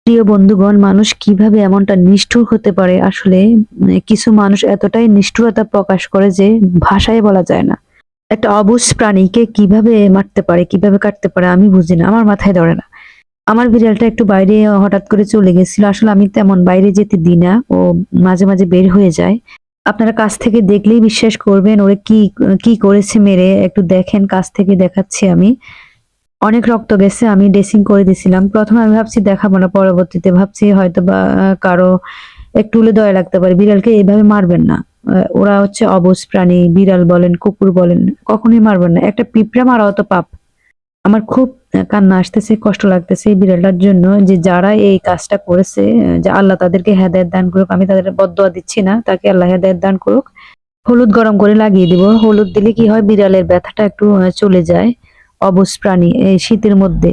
প্রিয় বন্ধুগণ, মানুষ কিভাবে এমনটা নিষ্ঠুর হতে পারে আসলে। কিছু মানুষ এতটাই নিষ্ঠুরতা প্রকাশ করে যে ভাষায় বলা যায় না। একটা অবুঝ প্রাণীকে কিভাবে মারতে পারে, কিভাবে কাটতে পারে আমি বুঝি না, আমার মাথায় ধরে না। আমার বিড়ালটা একটু বাইরে হঠাৎ করে চলে গেছিল, আসলে আমি তেমন বাইরে যেতে দিই না, ও মাঝে মাঝে বের হয়ে যায়। আপনারা কাছ থেকে দেখলেই বিশ্বাস করবেন ওরে কি কি করেছে মেরে। একটু দেখেন, কাছ থেকে দেখাচ্ছি আমি। অনেক রক্ত গেছে, আমি ড্রেসিং করে দিছিলাম। প্রথমে আমি ভাবছি দেখাবো না, পরবর্তীতে ভাবছি হয়তো বা কারো একটু হলে দয়া লাগতে পারে। বিড়ালকে এভাবে মারবেন না। ওরা হচ্ছে অবুঝ প্রাণী, বিড়াল বলেন কুকুর বলেন, কখনোই মারবেন না। একটা পিঁপড়া মারাও তো পাপ। আমার খুব কান্না আসতেছে, কষ্ট লাগতেছে এই বিড়ালটার জন্য, যে যারা এই কাজটা করেছে, যে আল্লাহ তাদেরকে হেদায়েত দান করুক। আমি তাদের বদদোয়া দিচ্ছি না, তাকে আল্লাহ হেদায়েত দান করুক। হলুদ গরম করে লাগিয়ে দিব। হলুদ দিলে কি হয়, বিড়ালের ব্যথাটা একটু চলে যায়। অবুঝ প্রাণী এই শীতের মধ্যে।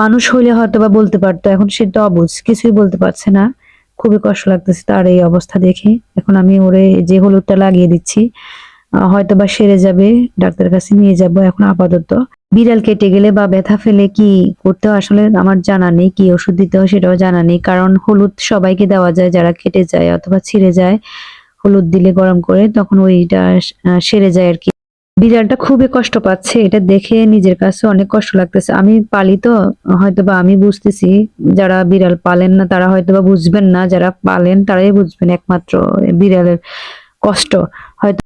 মানুষ হইলে হয়তো বা বলতে পারতো, এখন সে তো অবুঝ, কিছুই বলতে পারছে না। খুবই কষ্ট লাগতেছে তার এই অবস্থা দেখে। এখন আমি ওরে যে হলুদটা লাগিয়ে দিচ্ছি, হয়তো বা সেরে যাবে, ডাক্তারের কাছে নিয়ে যাব। এখন আপাতত বিড়াল কেটে গেলে বা ব্যথা ফেলে কি করতে হয় আসলে আমার জানা নেই, কি ওষুধ দিতে হয় সেটাও জানা নেই। কারণ হলুদ সবাইকে দেওয়া যায়, যারা কেটে যায় অথবা ছিঁড়ে যায়। হলুদ দিলে গরম করে তখন ওইটা সেরে যায় আর কি। বিড়ালটা খুবই কষ্ট পাচ্ছে, এটা দেখে নিজের কাছে অনেক কষ্ট লাগতেছে। আমি পালি তো, হয়তোবা আমি বুঝতেছি। যারা বিড়াল পালেন না তারা হয়তোবা বুঝবেন না, যারা পালেন তারাই বুঝবেন একমাত্র বিড়ালের কষ্ট। হয়তো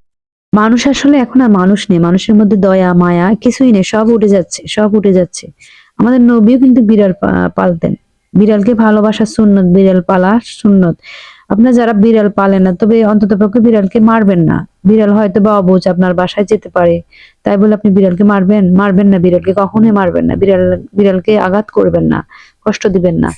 মানুষ আসলে এখন আর মানুষ নেই, মানুষের মধ্যে দয়া মায়া কিছুই নেই, সব উঠে যাচ্ছে, সব উঠে যাচ্ছে। আমাদের নবীও কিন্তু বিড়াল পালতেন। বিড়ালকে ভালোবাসা সুন্নত, বিড়াল পালা সুন্নত। আপনার যারা বিড়াল পালেন না, তবে অন্তত পক্ষে বিড়ালকে মারবেন না। বিড়াল হয়তো বা অবুঝ, আপনার বাসায় যেতে পারে, তাই বলে আপনি বিড়ালকে মারবেন? মারবেন না, বিড়ালকে কখনোই মারবেন না। বিড়ালকে আঘাত করবেন না, কষ্ট দিবেন না।